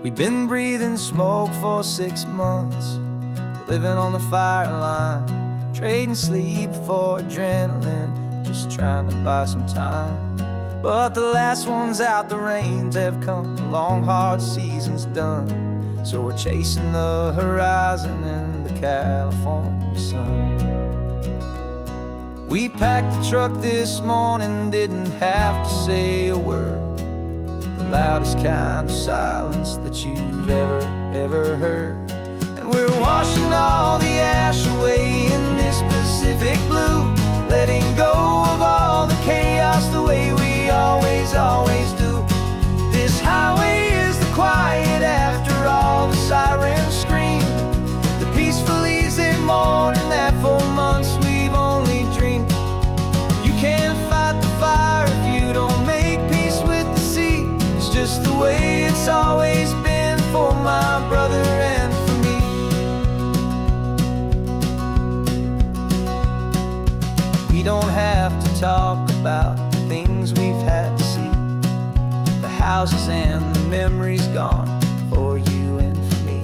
We've been breathing smoke for 6 months, living on the fire line, trading sleep for adrenaline, just trying to buy some time. But the last one's out, the rains have come, the long hard season's done. So we're chasing the horizon in the California sun. We packed the truck this morning, didn't have to say a word. The loudest kind of silence that you've ever heard. And we're washing all the ash away in this Pacific blue, letting go of all the chaos the way we always do. This highway is the quiet after all the sirens scream, the peaceful easy morning that for months we've only dreamed. You can't fight the fire if you don't make peace with the sea. It's just the way it's always been for my brother and for me. We don't have to talk about the things we've had to see, the houses and the memories gone for you and for me.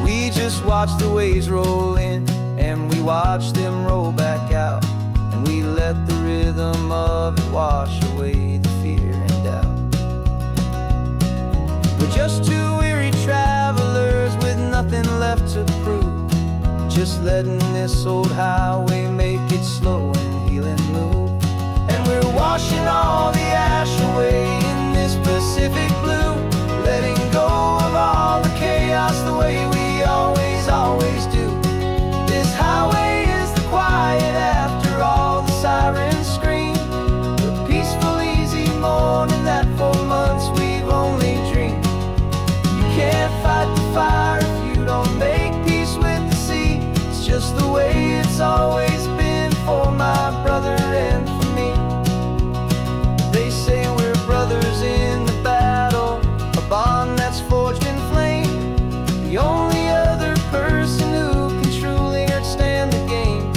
We just watch the waves roll in and we watch them roll back out, and we let the rhythm of it wash away the fear and doubt. We're just two weary travelers with nothing left to prove, just letting this old highway make it slow and heal and move. And we're washing all the ash away in this Pacific blue, letting go of all the chaos the way we always do. This highway is the quiet after all the sirens scream, the peaceful easy morning that for months we've only dreamed. You can't fight the fire if you don't make peace with the sea. It's just the way it's always been for my brother and for me. They say we're brothers in the battle, a bond that's forged in flame. The only other person who can truly understand the game.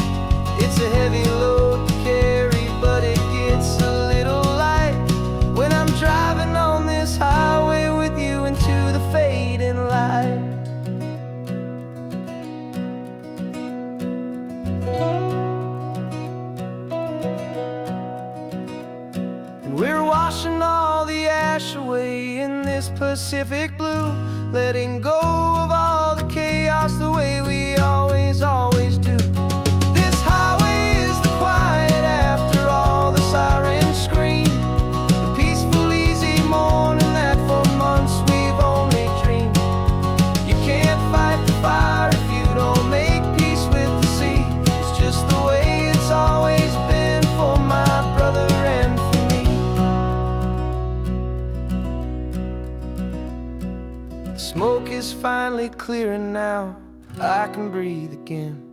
It's a heavy load to carry, but it gets a little light when I'm driving on this highway with you into the fading light. And we're washing all the ash away in this Pacific blue, letting go of all the chaos the way we always do. This highway is the quiet after all the sirens scream, the peaceful easy morning that for months we've only dreamed. You can't fight the fire if you don't make peace with the sea. It's just the way it's always been for my brother and for me. The smoke is finally clearing now, I can breathe again.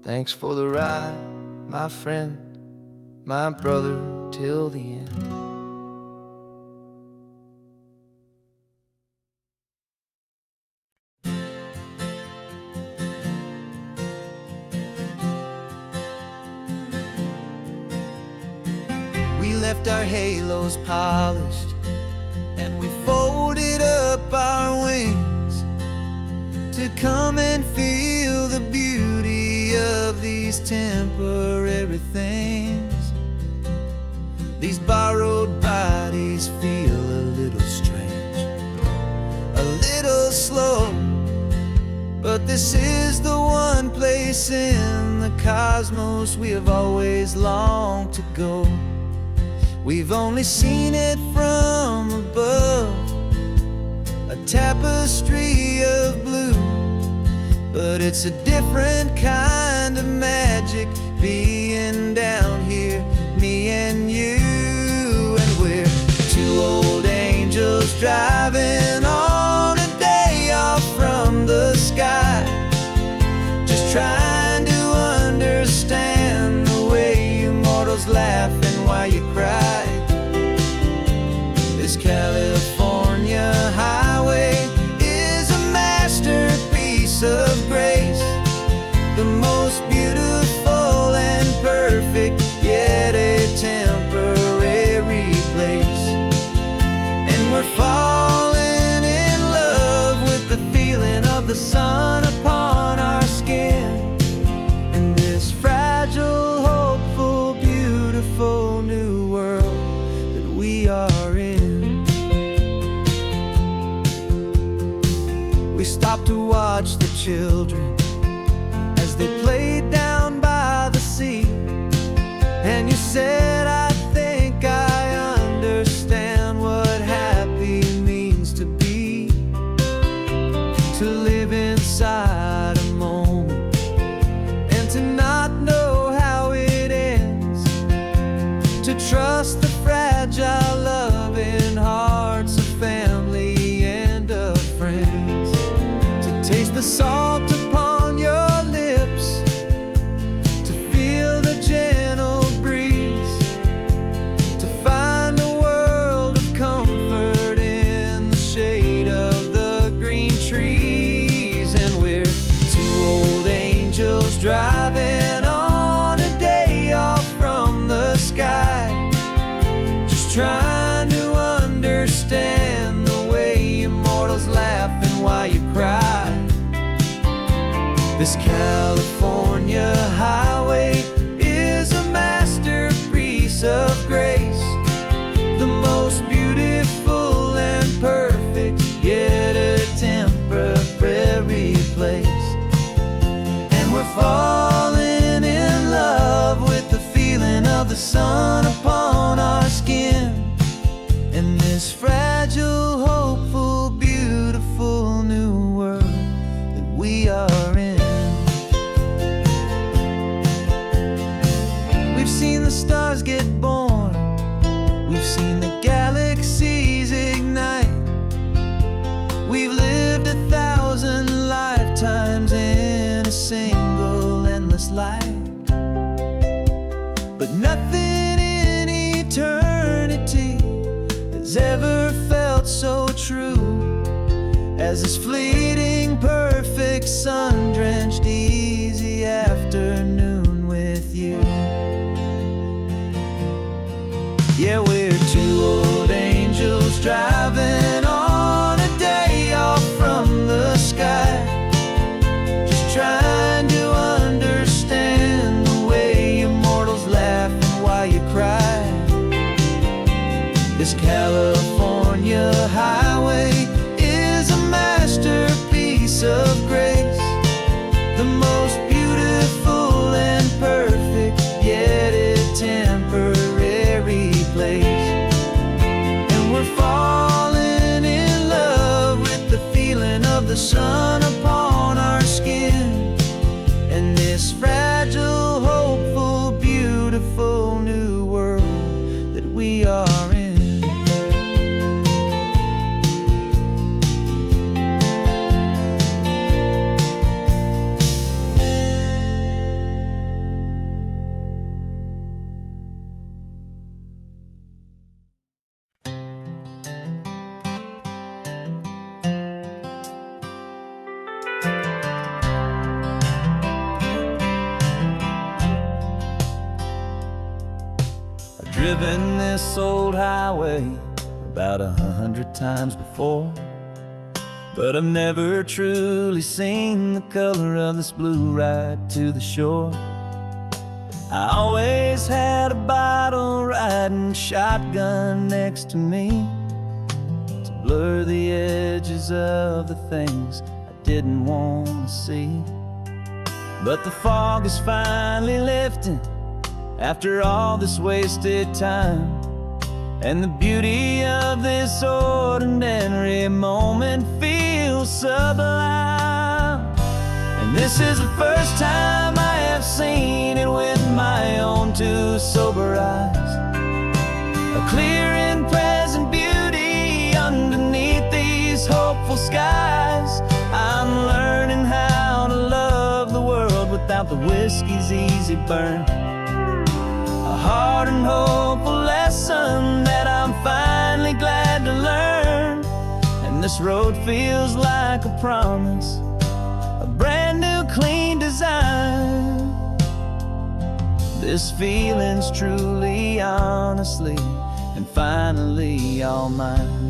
Thanks for the ride, my friend, my brother, till the end. We left our halos polished and we folded up our wings to come and feel the beauty of these temporary things. These borrowed bodies feel a little strange, a little slow, but this is the one place in the cosmos we have always longed to go. We've only seen it from above, a tapestry of blue, but it's a different kind of magic being down here, me and you. And we're two old angels driving on a day off from the sky, just trying to understand the way you mortals laugh and why you cry. This California highway is a masterpiece of grace, the most beautiful and perfect, yet a temporary place. children as they played down by the sea. And you said, I think I understand what happy means to be, to live inside a moment and to not know how it ends, to trust the fragile loving hearts of family and of friends, to taste the salt upon your lips, to feel the gentle breeze, to find a world of comfort in the shade of the green trees. And we're two old angels driving on a day off from the sky, just trying to understand the way immortals laugh and why you cry. This California highway is a masterpiece of grace, the most beautiful and perfect, yet a temporary place. And we're falling in love with the feeling of the sun upon our skin, in this fragile, hopeful, beautiful new world that we are in. We've seen the stars get born, we've seen the galaxies ignite, we've lived 1,000 lifetimes in a single endless life. But nothing in eternity has ever felt so true as this fleeting, perfect, sun-drenched, easy afternoon with you. Yeah, we're two old angels driving on a day off from the sky, just trying to understand the way immortals laugh and why you cry. This California highway is a masterpiece of grace, the most beautiful and perfect, yet a temporary place. And we're falling in love with the feeling of the sun upon our skin, and this fragile, hopeful, beautiful new world that we are in. Driven this old highway about 100 times before, but I've never truly seen the color of this blue right to the shore. I always had a bottle riding shotgun next to me to blur the edges of the things I didn't want to see. But the fog is finally lifting after all this wasted time, and the beauty of this ordinary moment feels sublime. And this is the first time I have seen it with my own two sober eyes, a clear and present beauty underneath these hopeful skies. I'm learning how to love the world without the whiskey's easy burn, a hard and hopeful lesson that I'm finally glad to learn. And this road feels like a promise, a brand new clean design. This feeling's truly, honestly, and finally all mine.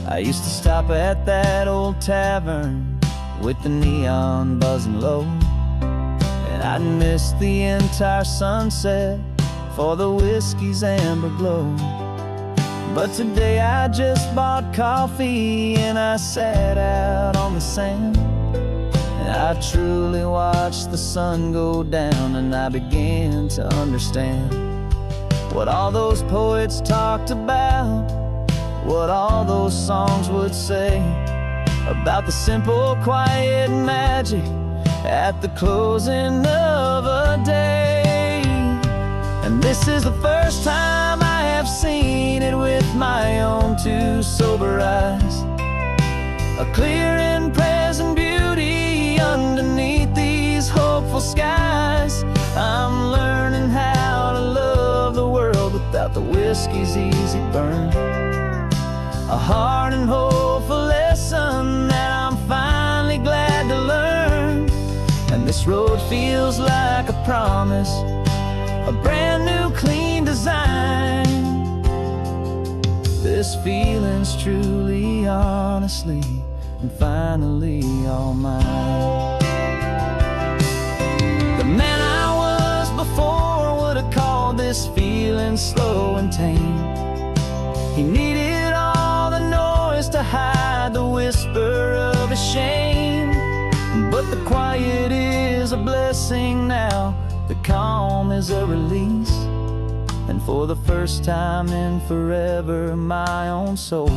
I used to stop at that old tavern with the neon buzzing low, and I'd miss the entire sunset for the whiskey's amber glow. But today I just bought coffee and I sat out on the sand, and I truly watched the sun go down, and I began to understand what all those poets talked about, what all those songs would say about the simple, quiet magic at the closing of a day. And this is the first time I have seen it with my own two sober eyes, a clear and present beauty underneath these hopeful skies. I'm learning how to love the world without the whiskey's easy burn, a hard and hopeful lesson that I'm finally glad to learn. And this road feels like a promise, a brand new clean design. This feeling's truly, honestly, and finally all mine. The man I was before would have called this feeling slow and tame. He needed all the noise to hide the whisper of his shame. But the quiet is a blessing now, the calm is a release, and for the first time in forever my own soul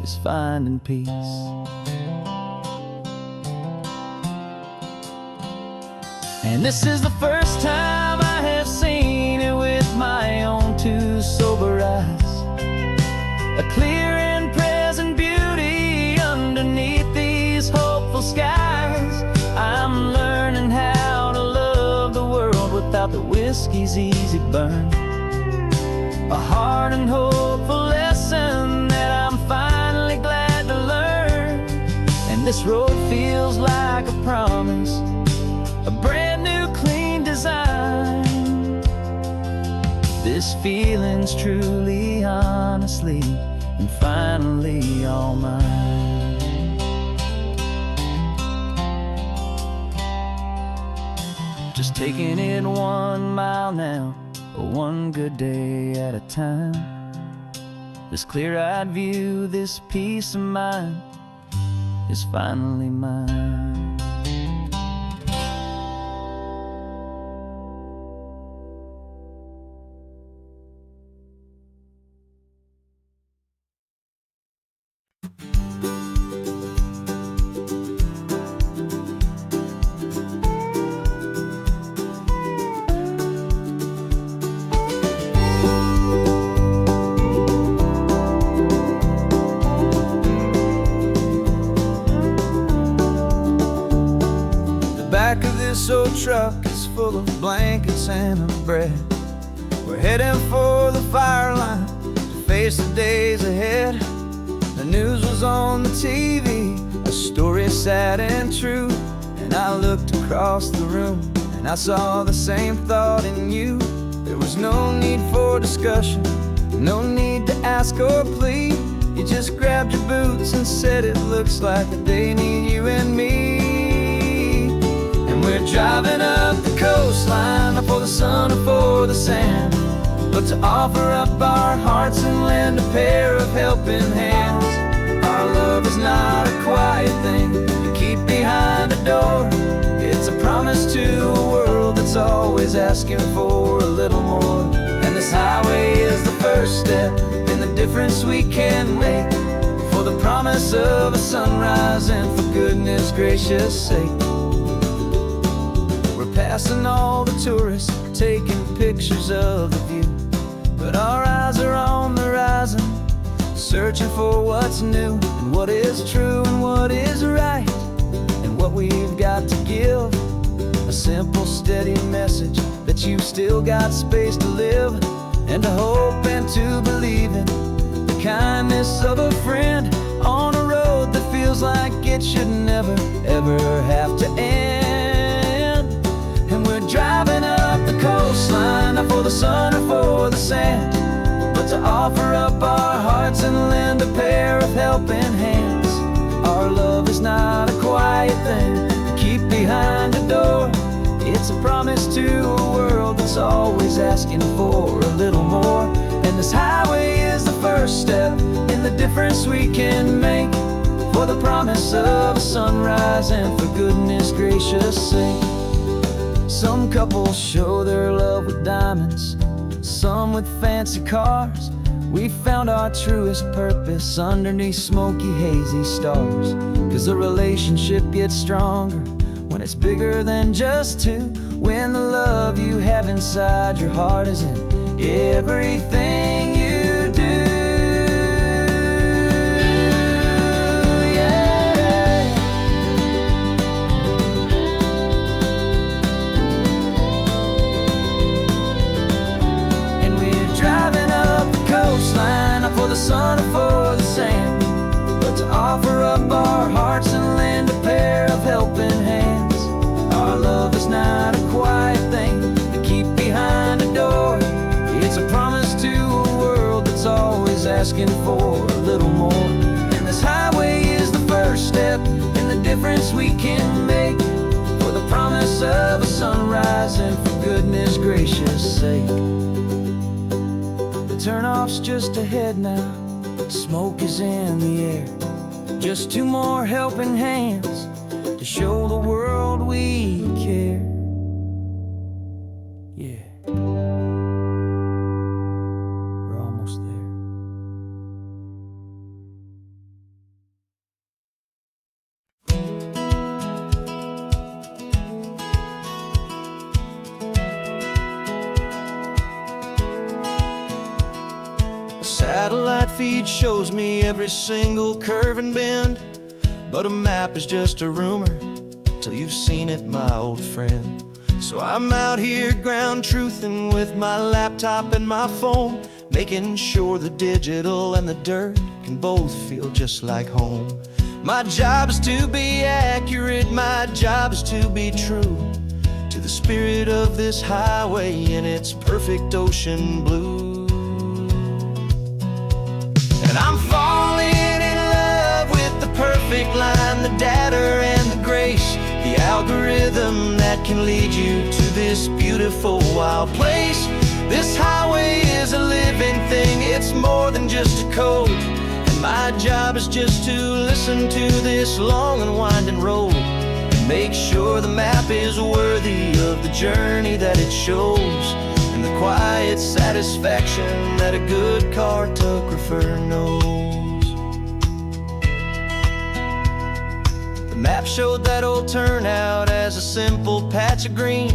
is finding peace. And this is the first time I have seen it with my own two sober eyes, a clear and present beauty underneath these hopeful skies. I'm learning how to love the world without the whiskey's easy burn, a hard and hopeful lesson that I'm finally glad to learn. And this road feels like a promise, a brand new clean design. This feeling's truly, honestly, and finally all mine. Just taking it 1 mile now, one good day at a time. This clear-eyed view, this peace of mind is finally mine. Back of this old truck is full of blankets and a bread. We're heading for the fire line to face the days ahead. The news was on the TV, a story sad and true, and I looked across the room and I saw the same thought in you. There was no need for discussion, no need to ask or plead. You just grabbed your boots and said it looks like a day need you and me. We're driving up the coastline, not for the sun or for the sand, but to offer up our hearts and lend a pair of helping hands. Our love is not a quiet thing you keep behind a door. It's a promise to a world that's always asking for a little more. And this highway is the first step in the difference we can make, for the promise of a sunrise and for goodness gracious sake. Passing all the tourists, taking pictures of the view, but our eyes are on the horizon, searching for what's new and what is true and what is right, and what we've got to give. A simple, steady message that you've still got space to live, and to hope and to believe in the kindness of a friend on a road that feels like it should never, ever have to end. And we're driving up the coastline, not for the sun or for the sand, but to offer up our hearts and lend a pair of helping hands. Our love is not a quiet thing to keep behind a door. It's a promise to a world that's always asking for a little more. And this highway is the first step in the difference we can make, for the promise of a sunrise and for goodness gracious sake. Some couples show their love with diamonds, some with fancy cars. We found our truest purpose underneath smoky, hazy stars. 'Cause a relationship gets stronger when it's bigger than just two, when the love you have inside your heart is in everything you do. Yeah. And we're driving up the coastline, not for the sun or for the sand, but to offer up our hearts and lend a pair of helping hands. Our love is not a quiet thing to keep behind a door. It's a promise to a world that's always asking for a little more. And this highway is the first step in the difference we can make, for the promise of a sunrise and for goodness gracious sake. The turnoff's just ahead now, smoke is in the air. Just two more helping hands to show the world we care. Yeah. We're almost there. A satellite feed shows me every single curve and bend, but a map is just a rumor till you've seen it, my old friend. So I'm out here ground truthing with my laptop and my phone, making sure the digital and the dirt can both feel just like home. My job is to be accurate, my job is to be true to the spirit of this highway in its perfect ocean blue. And I'm falling in love with the perfect line, the data and the grace, the algorithm that can lead you to this beautiful wild place. This highway is a living thing, it's more than just a code. And my job is just to listen to this long and winding road and make sure the map is worthy of the journey that it shows, and the quiet satisfaction that a good cartographer knows. The map showed that old turnout as a simple patch of green,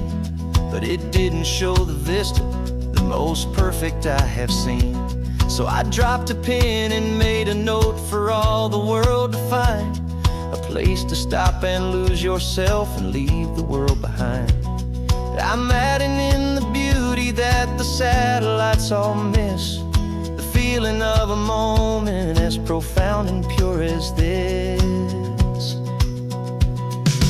but it didn't show the vista, the most perfect I have seen. So I dropped a pin and made a note for all the world to find, a place to stop and lose yourself and leave the world behind. I'm adding in the beauty that the satellites all miss, the feeling of a moment as profound and pure as this.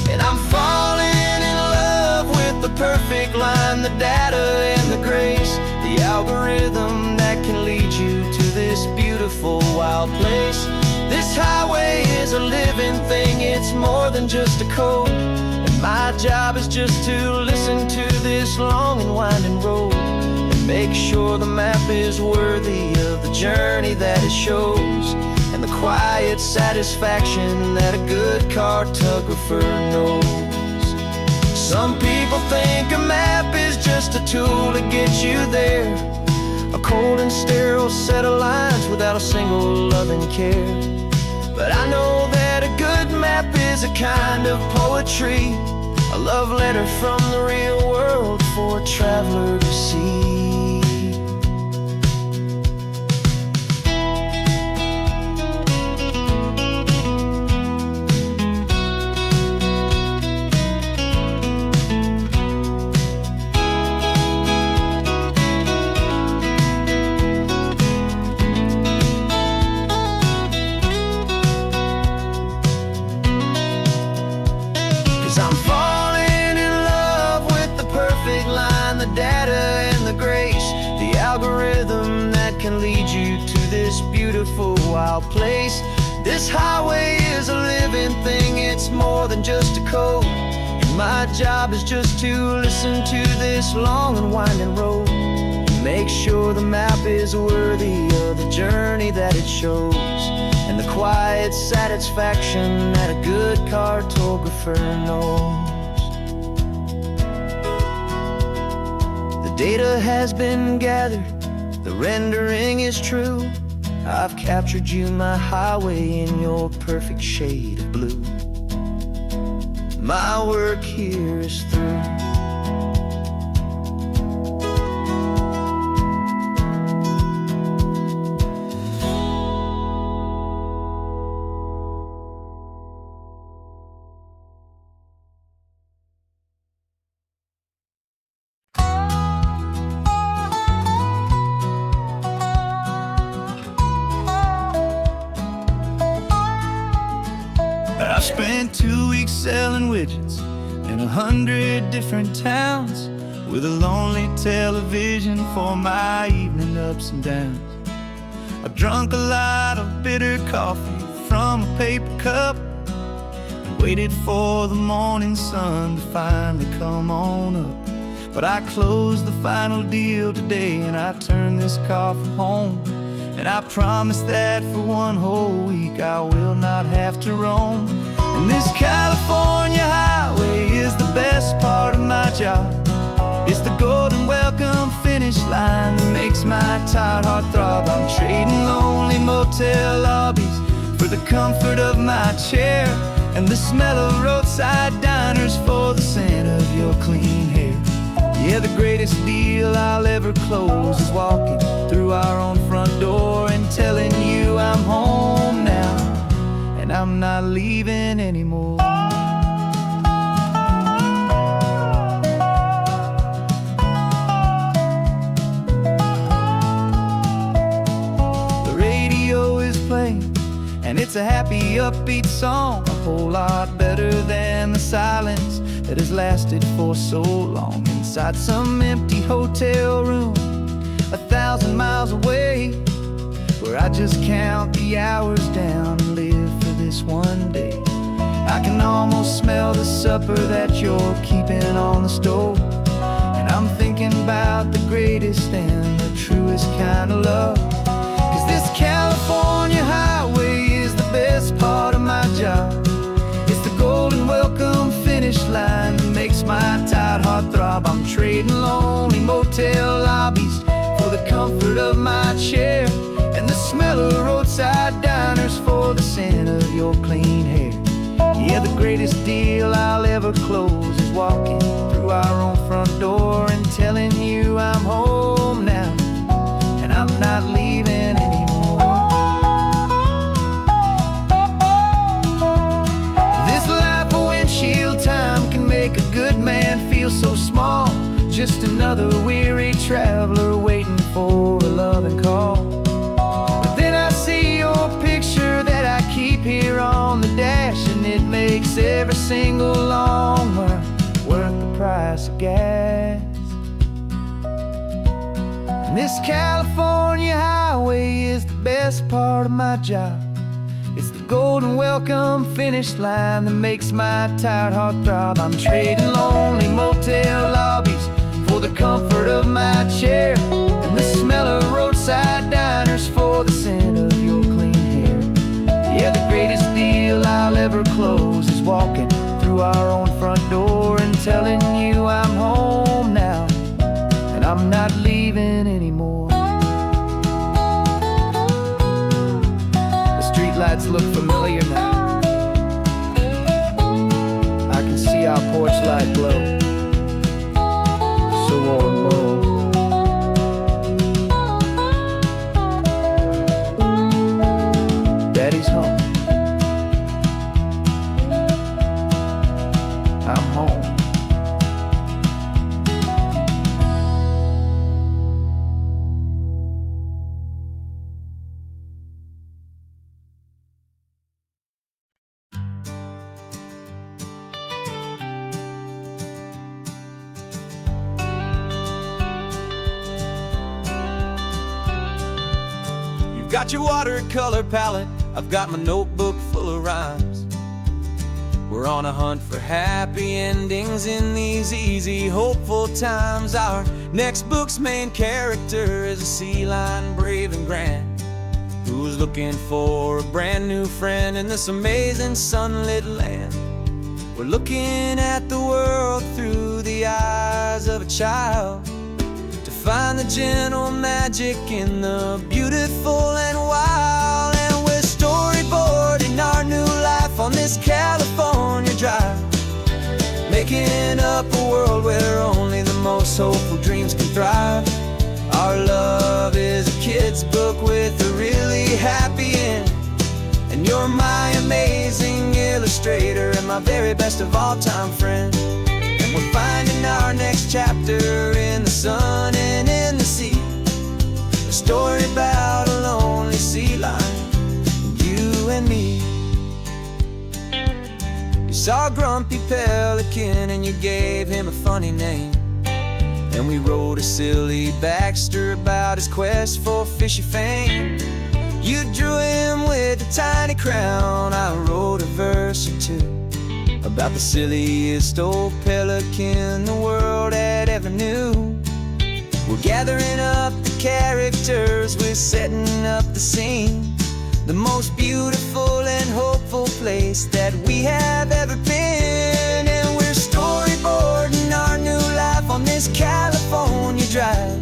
And I'm falling in love with the perfect line, the data and the grace, the algorithm that can lead you to this beautiful wild place. This highway is a living thing, it's more than just a code. And my job is just to listen to this long and winding road and make sure the map is worthy of the journey that it shows, and the quiet satisfaction that a good cartographer knows. Some people think a map is just a tool to get you there, a cold and sterile set of lines without a single loving care. But I know that a good map is a kind of poetry, a love letter from the real world for a traveler to see. I'm falling in love with the perfect line, the data and the grace, the algorithm that can lead you to this beautiful wild place. This highway is a living thing, it's more than just a code. And my job is just to listen to this long and winding road, make sure the map is worthy of the journey that it shows, and the quiet satisfaction that a good cartographer knows. The data has been gathered, the rendering is true. I've captured you, my highway, in your perfect shade of blue. My work here is through. I spent 2 weeks selling widgets in 100 different towns, with a lonely television for my evening ups and downs. I drunk a lot of bitter coffee from a paper cup, and waited for the morning sun to finally come on up. But I closed the final deal today, and I turned this car from home. And I promise that for one whole week I will not have to roam. And this California highway is the best part of my job. It's the golden welcome finish line that makes my tired heart throb. I'm trading lonely motel lobbies for the comfort of my chair, and the smell of roadside diners for the scent of your clean hair. Yeah, the greatest deal I'll ever close is walking through our own front door and telling you I'm home now, and I'm not leaving anymore. The radio is playing, and it's a happy, upbeat song, a whole lot better than the silence that has lasted for so long inside some empty hotel room 1,000 miles away, where I just count the hours down and live for this one day. I can almost smell the supper that you're keeping on the stove, and I'm thinking about the greatest and the truest kind of love. 'Cause this California highway is the best part of my job. It's the golden welcome finish line that makes my tired heart throb. I'm trading lonely motel lobbies for the comfort of my chair, and the smell of roadside diners for the scent of your clean hair. Yeah, the greatest deal I'll ever close is walking through our own front door and telling you I'm home now, and I'm not leaving anymore. This life of windshield time can make a good man feel so small, just another weary traveler waiting for a loving call. But then I see your picture that I keep here on the dash, and it makes every single long mile worth the price of gas. And this California highway is the best part of my job. It's the golden welcome finish line that makes my tired heart throb. I'm trading lonely motel lobbies for the comfort of my chair, and the smell of roadside diners for the scent of your clean hair. Yeah, the greatest deal I'll ever close is walking through our own front door and telling you I'm home now, and I'm not leaving anymore. The streetlights look familiar now. I can see our porch light glow, so warm, low. Daddy's home. I'm home. Got your watercolor palette, I've got my notebook full of rhymes. We're on a hunt for happy endings in these easy, hopeful times. Our next book's main character is a sea lion, brave and grand, who's looking for a brand new friend in this amazing sunlit land. We're looking at the world through the eyes of a child, to find the gentle magic in the beautiful and wild. And we're storyboarding our new life on this California drive, making up a world where only the most hopeful dreams can thrive. Our love is a kid's book with a really happy end, and you're my amazing illustrator and my very best of all time friend. And we're finding our next chapter in the sun and in the sea, a story about a lonely sea lion, you and me. You saw a grumpy pelican and you gave him a funny name, and we wrote a silly Baxter about his quest for fishy fame. You drew him with a tiny crown, I wrote a verse or two about the silliest old pelican the world had ever knew. We're gathering up the characters, we're setting up the scene, the most beautiful and hopeful place that we have ever been. And we're storyboarding our new life on this California drive,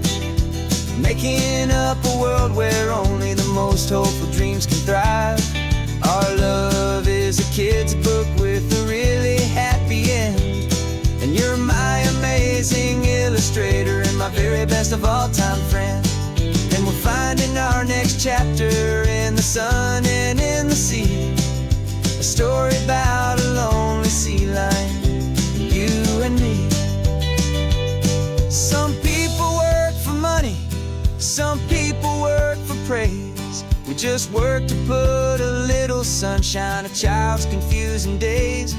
making up a world where only the most hopeful dreams can thrive. Our love is a kid's book with a really happy end, and you're my amazing illustrator and my very best of all time friend. And we're finding our next chapter in the sun and in the sea, a story about a lonely sea lion, you and me. Some people work for money, some people work for praise. We just work to put a little sunshine in a child's confusing days,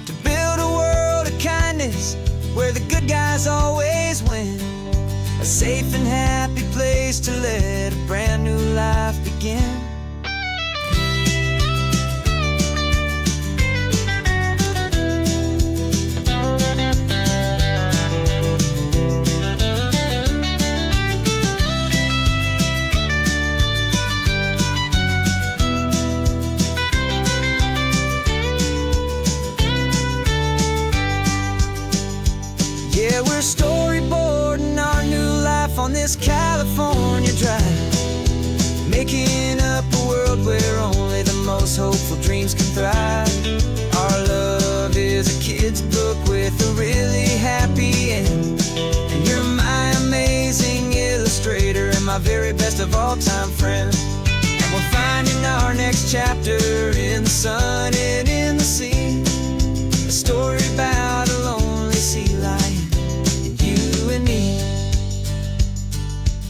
to build a world of kindness where the good guys always win, a safe and happy place to let a brand new life begin. Yeah, we're storyboarding our new life on this California drive, making up a world where only the most hopeful dreams can thrive. Our love is a kid's book with a really happy end, and you're my amazing illustrator and my very best of all time friend. And we're finding our next chapter in the sun and in the sea, a story about a lonely sea lion, you and me.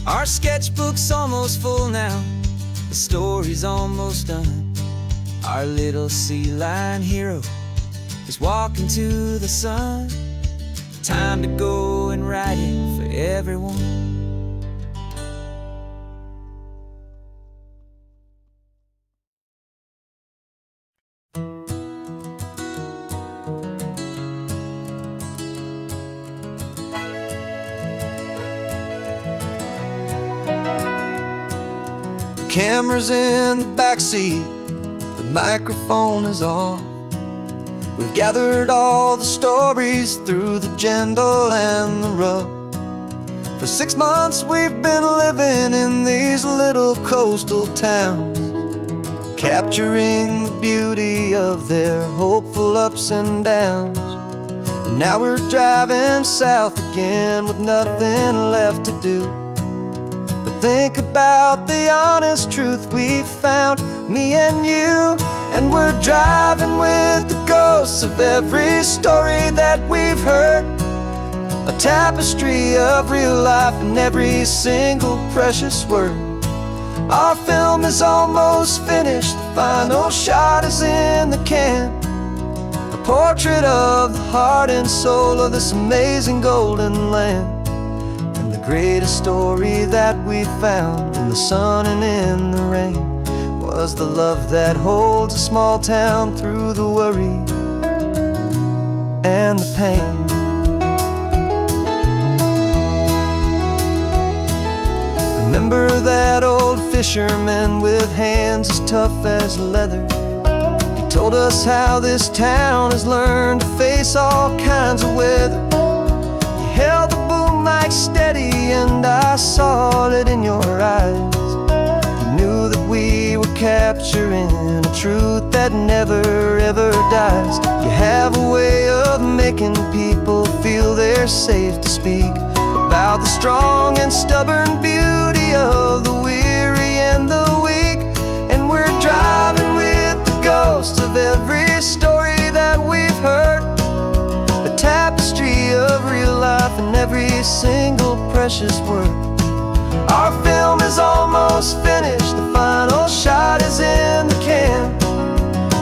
Our sketchbook's almost full now, the story's almost done. Our little sea lion hero is walking to the sun. Time to go and write it for everyone. Camera's in the backseat, the microphone is on. We've gathered all the stories through the gentle and the rough. For 6 months we've been living in these little coastal towns, capturing the beauty of their hopeful ups and downs. And now we're driving south again with nothing left to do. Think about the honest truth we found, me and you. And we're driving with the ghosts of every story that we've heard, a tapestry of real life in every single precious word. Our film is almost finished, the final shot is in the can, a portrait of the heart and soul of this amazing golden land. The greatest story that we found in the sun and in the rain was the love that holds a small town through the worry and the pain. Remember that old fisherman with hands as tough as leather? He told us how this town has learned to face all kinds of weather. You held the boom mic steady and I saw it in your eyes. You knew that we were capturing a truth that never ever dies. You have a way of making people feel they're safe to speak about the strong and stubborn beauty of the weary and the weak. And we're driving with the ghosts of every story that we've heard, a tapestry of real life and every single precious word. Our film is almost finished, the final shot is in the can,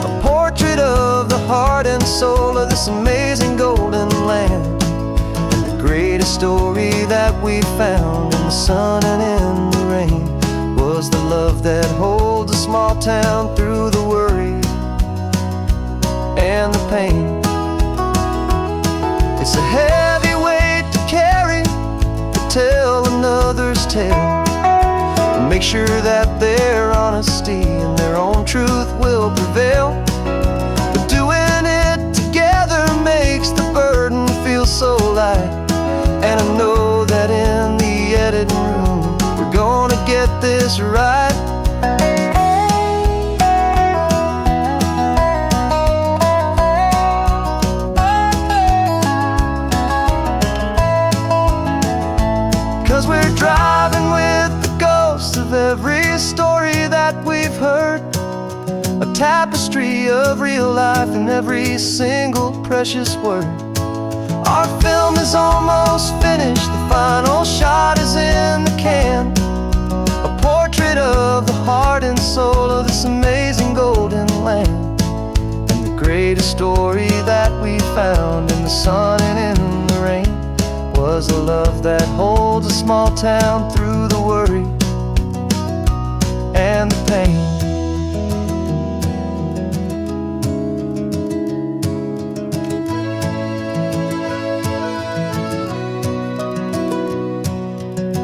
a portrait of the heart and soul of this amazing golden land. Greatest story that we found in the sun and in the rain was the love that holds a small town through the worry and the pain. It's a heavy weight to carry, to tell another's tale, and make sure that their honesty and their own truth will prevail. But doing it together makes the burden feel so light. And I know that in the editing room we're gonna get this right. 'Cause we're driving with the ghosts of every story that we've heard, a tapestry of real life and every single precious word. Our film is almost finished, the final shot is in the can, a portrait of the heart and soul of this amazing golden land. And the greatest story that we found in the sun and in the rain was a love that holds a small town through the worry and the pain.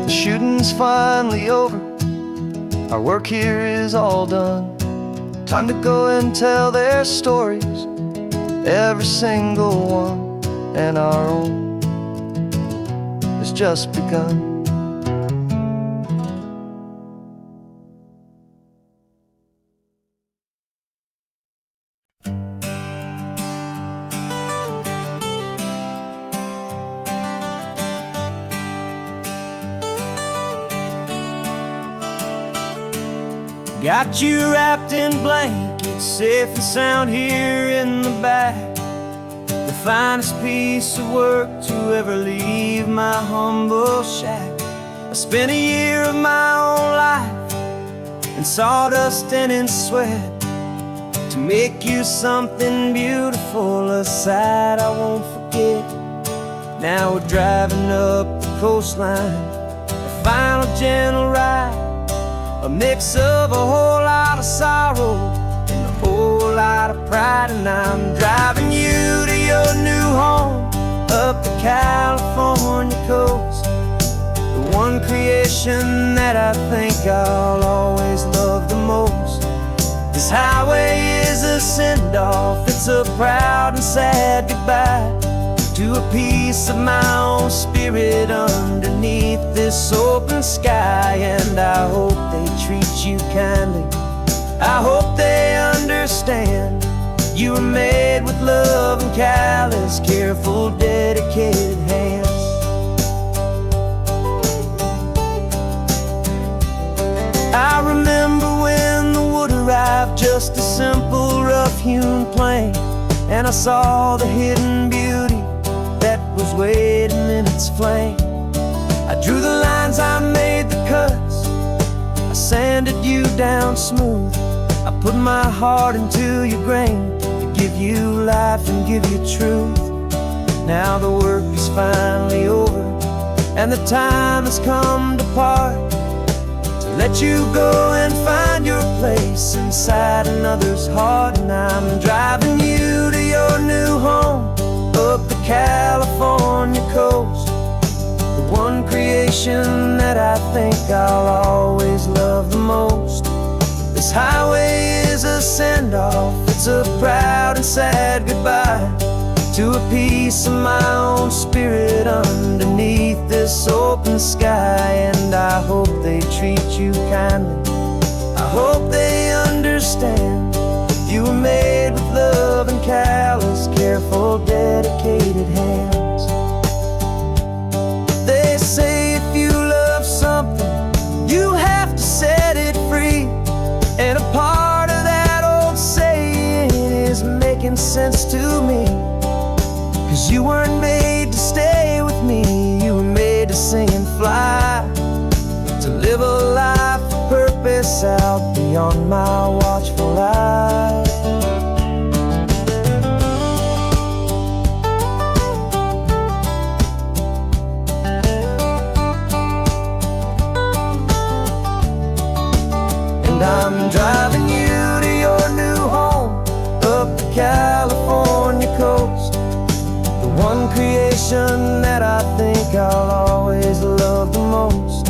Shooting's finally over, our work here is all done. Time to go and tell their stories, every single one, and our own has just begun. Got you wrapped in blankets, safe and sound here in the back. The finest piece of work to ever leave my humble shack. I spent a year of my own life in sawdust and in sweat to make you something beautiful, a sight I won't forget. Now we're driving up the coastline, a final gentle ride, a mix of a whole lot of sorrow and a whole lot of pride. And I'm driving you to your new home up the California coast, the one creation that I think I'll always love the most. This highway is a send-off, it's a proud and sad goodbye to a piece of my own spirit underneath this open sky. And I hope they treat you kindly, I hope they understand you were made with love and callous, careful, dedicated hands. I remember when the wood arrived, just a simple rough-hewn plank, and I saw the hidden beauty that was waiting in its flame. I drew the lines, I made the cuts, I sanded you down smooth. I put my heart into your grain to give you life and give you truth. Now the work is finally over and the time has come to part, to let you go and find your place inside another's heart. And I'm driving you to your new home up the highway is a send-off, it's a proud and sad goodbye to a piece of my own spirit underneath this open sky. And I hope they treat you kindly, I hope they understand you were made with love and callous, careful, dedicated hands. They say if you love something, you have to set it free. And a part of that old saying is making sense to me. 'Cause you weren't made to stay with me, you were made to sing and fly, to live a life of purpose out beyond my watchful eye. And I'm driving you to your new home up the California coast, the one creation that I think I'll always love the most.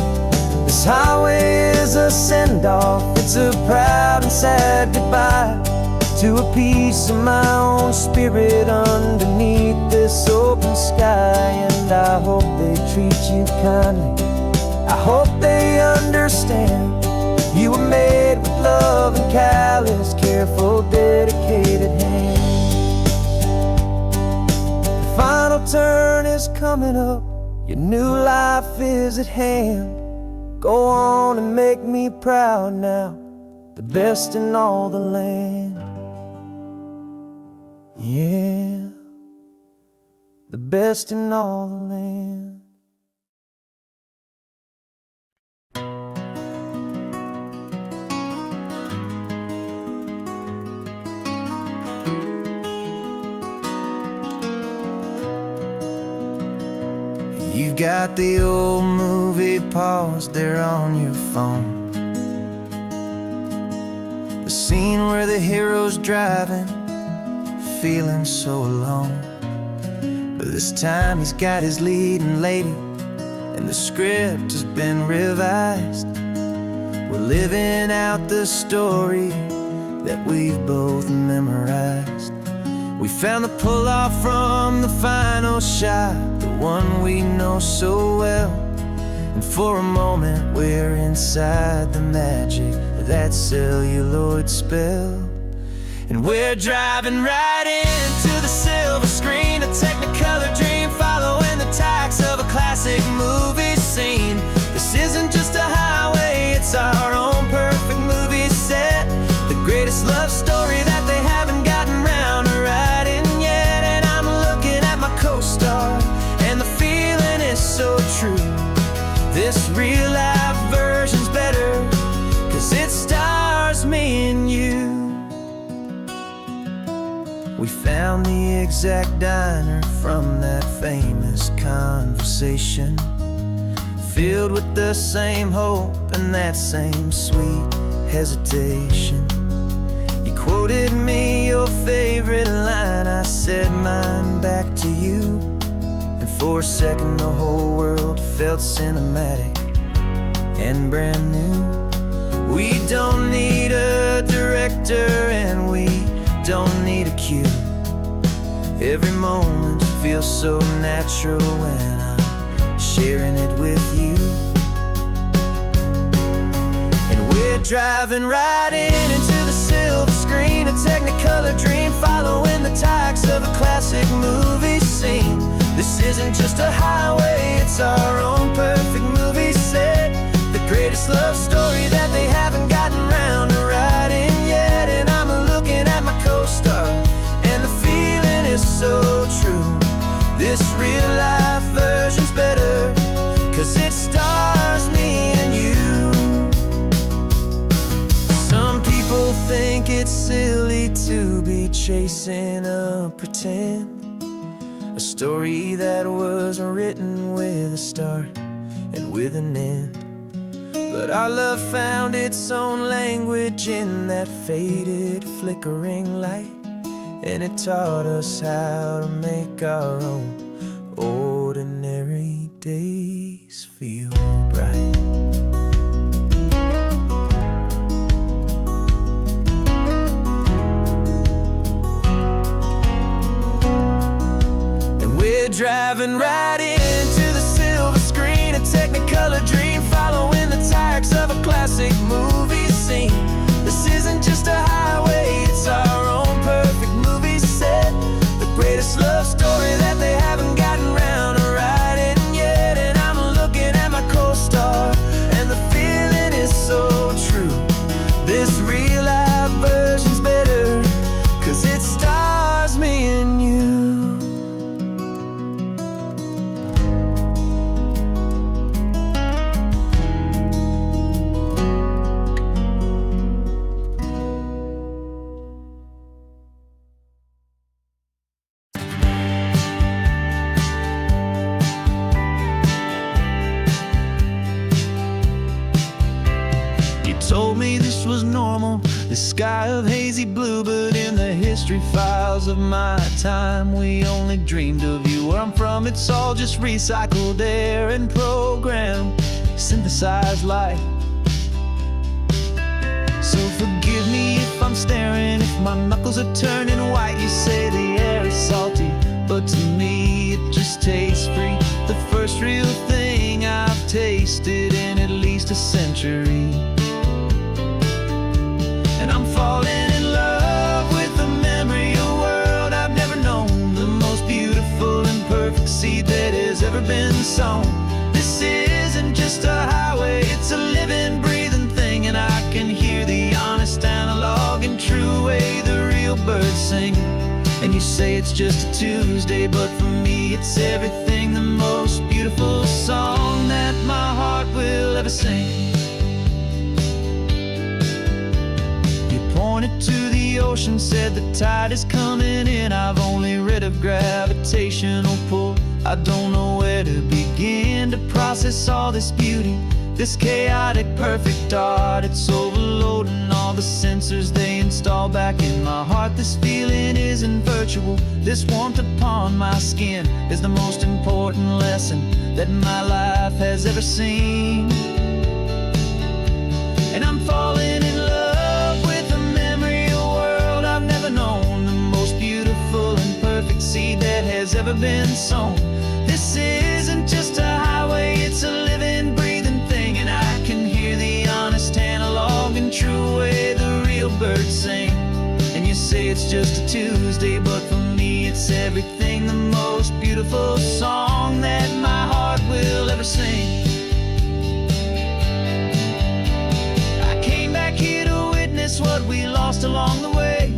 This highway is a send-off, it's a proud and sad goodbye to a piece of my own spirit underneath this open sky. And I hope they treat you kindly, I hope they understand you were made with love and callous, careful, dedicated hands. The final turn is coming up, your new life is at hand. Go on and make me proud now, the best in all the land. Yeah, the best in all the land. You've got the old movie paused there on your phone, the scene where the hero's driving, feeling so alone. But this time he's got his leading lady, and the script has been revised. We're living out the story that we've both memorized. We found the pull-off from the final shot, the one we know so well. And for a moment we're inside the magic of that celluloid spell. And we're driving right into the silver screen, a Technicolor dream, following the tacks of a classic movie scene. This isn't just a highway, it's our own perfect movie set, the greatest love story that they haven't gotten round to writing yet. And I'm looking at my co-star, and the feeling is so true. This real life version's better, 'cause it stars me and you. We found the exact diner from that famous conversation, filled with the same hope and that same sweet hesitation. You quoted me your favorite line, I said mine back to you. And for a second the whole world felt cinematic and brand new. We don't need a director and we don't need a cue. Every moment feels so natural when I'm sharing it with you. And we're driving right into the silver screen, a Technicolor dream, following the tacks of a classic movie scene. This isn't just a highway, it's our own perfect movie set, the greatest love story that they haven't gotten round to writing yet. And I'm looking at my co-star, and the feeling is so true. This real life version's better, 'cause it stars me and you. Some people think it's silly to be chasing a pretend, a story that was written with a start and with an end. But our love found its own language in that faded, flickering light, and it taught us how to make our own ordinary days feel bright. driving right into the silver screen, a Technicolor dream, following the tracks of a classic movie scene. This isn't just a highway, it's our own perfect movie set, the greatest love story that they haven't gotten round to writing yet. And I'm looking at my co-star, and the feeling is so true. This real life version's better, 'cause it stars me and you. Told me this was normal, this sky of hazy blue, but in the history files of my time, we only dreamed of you. Where I'm from, it's all just recycled air and programmed, synthesized light. So forgive me if I'm staring, if my knuckles are turning white. You say the air is salty, but to me it just tastes free. The first real thing I've tasted in at least a century. And I'm falling in love with the memory of a world I've never known, the most beautiful and perfect seed that has ever been sown. This isn't just a highway, it's a living, breathing thing, and I can hear the honest, analog, and true way the real birds sing. And you say it's just a Tuesday, but for me it's everything, the most beautiful song that my heart will ever sing. Pointed to the ocean, said the tide is coming in. I've only read of gravitational pull, I don't know where to begin to process all this beauty, this chaotic perfect art. It's overloading all the sensors they install back in my heart. This feeling isn't virtual, this warmth upon my skin is the most important lesson that my life has ever seen. And I'm falling in love known, the most beautiful and perfect seed that has ever been sown. This isn't just a highway, it's a living, breathing thing, and I can hear the honest, analog, and true way the real birds sing. And you say it's just a Tuesday, but for me it's everything, the most beautiful song that my heart will ever sing. I came back here to witness what we lost along the way,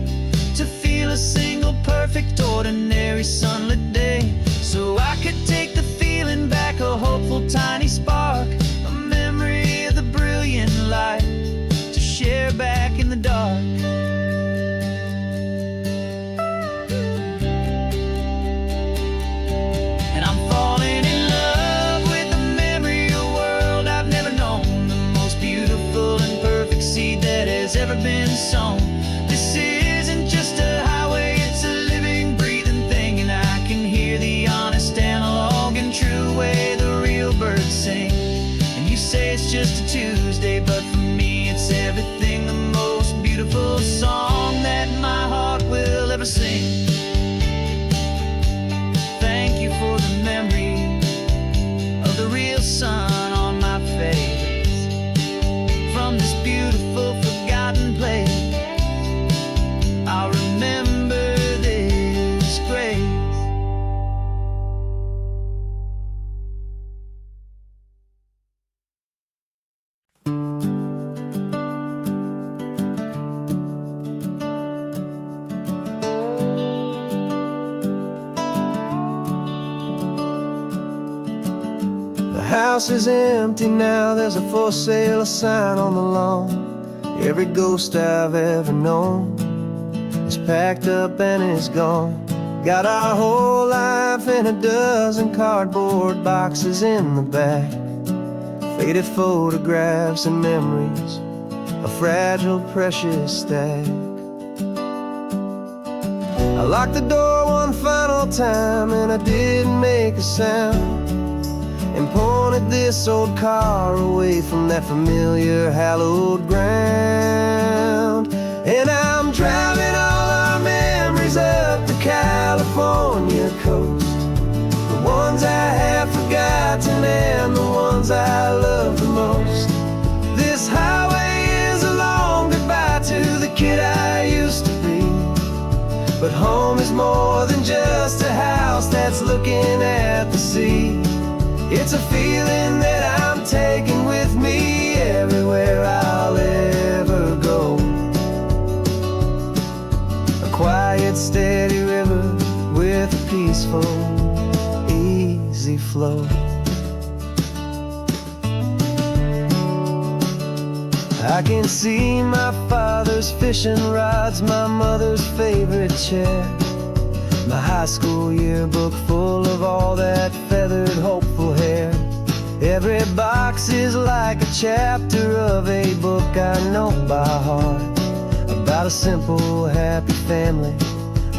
to feel a single perfect ordinary sunlit day, so I could take the feeling back, a hopeful tiny spark, a memory of the brilliant light to share back in the dark. And I'm falling in love with the memory of a world I've never known, the most beautiful and perfect seed that has ever been sown. This isn't just a highway, it's a living, breathing thing, and I can hear the honest, analog, and true way the real birds sing. And you say it's just a Tuesday, but for me it's everything, the most beautiful song that my heart will ever sing. Thank you for the memory of the real sun on my face, from this beautiful forgotten place. I'll remember this grace. The house is empty now, there's a for sale sign on the lawn. Every ghost I've ever known is packed up and is gone. Got our whole life in a dozen cardboard boxes in the back, faded photographs and memories, a fragile, precious stack. I locked the door one final time and I didn't make a sound, and pointed this old car away from that familiar hallowed ground. And I'm driving all our memories up the California coast, the ones I love the most. This highway is a long goodbye to the kid I used to be. But home is more than just a house that's looking at the sea. It's a feeling that I'm taking with me everywhere I'll ever go. A quiet, steady river with a peaceful, easy flow. I can see my father's fishing rods, my mother's favorite chair, my high school yearbook full of all that feathered, hopeful hair. Every box is like a chapter of a book I know by heart, about a simple, happy family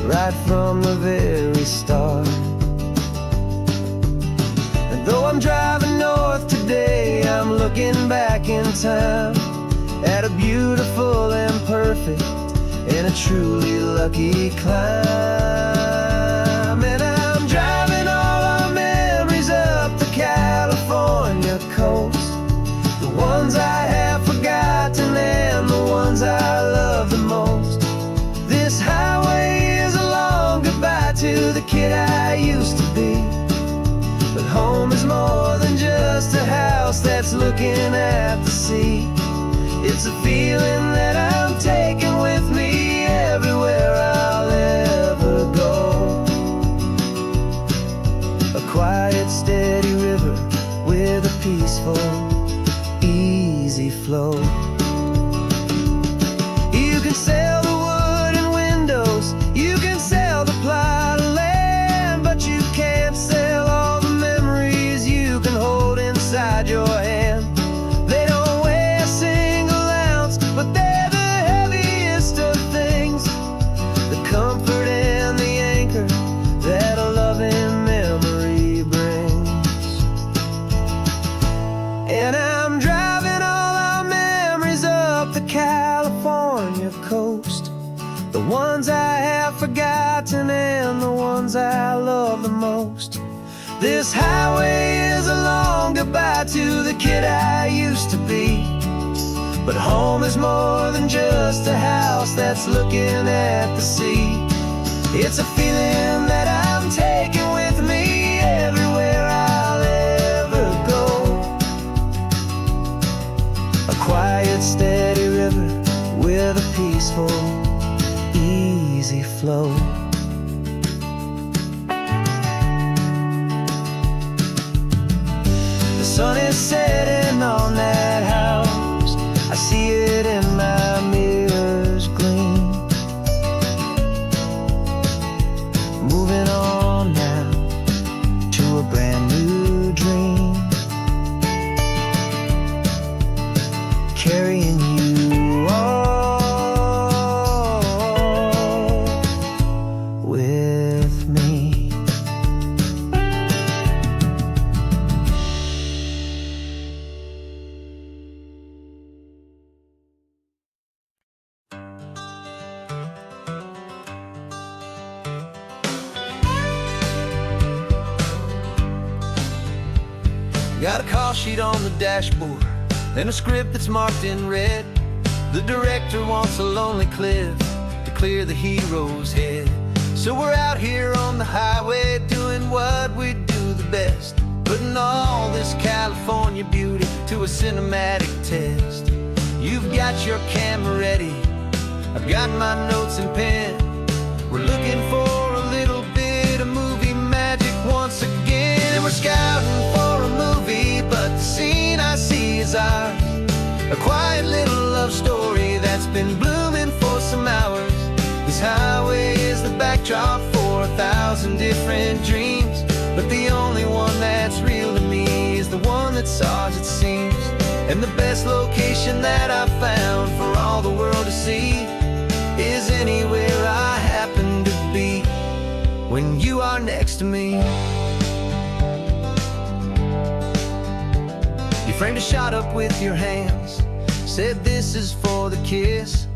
right from the very start. And though I'm driving north today, I'm looking back in time at a beautiful and perfect and a truly lucky climb. And I'm driving all our memories up the California coast, the ones I have forgotten and the ones I love the most. This highway is a long goodbye to the kid I used to be. But home is more than just a house that's looking at the sea. It's a feeling that I'm taking with me everywhere I'll ever go. A quiet, steady river with a peaceful, easy flow. You can sail the wood and windows, you can sail the plot of land, but you can't sail all the memories you can hold inside your hand. They don't weigh a single ounce, but they're the heaviest of things, the comfort and the anchor that a loving memory brings. And I'm driving all our memories up the California coast, the ones I have forgotten and the ones I love the most. This highway is a long goodbye to the kid I used to be. But home is more than just a house that's looking at the sea. It's a feeling that I'm taking with me everywhere I'll ever go. A quiet, steady river with a peaceful, easy flow. The sun is setting on that house, I see it in my mirror's gleam. Moving on now to a brand new dream, carrying you all with me. Got a call sheet on the dashboard and a script that's marked in red. The director wants a lonely cliff to clear the hero's head. So we're out here on the highway doing what we do the best, putting all this California beauty to a cinematic test. You've got your camera ready, I've got my notes and pen. We're looking for a little bit of movie magic once again. And we're scouting for a movie, but the scene I see is ours. A quiet little love story that's been blooming for some hours. This highway is the backdrop for 1,000 different dreams, but the only one that's real to me is the one that's ours, it seems. And the best location that I've found for all the world to see is anywhere I happen to be when you are next to me. You framed a shot up with your hands, said this is for the kiss,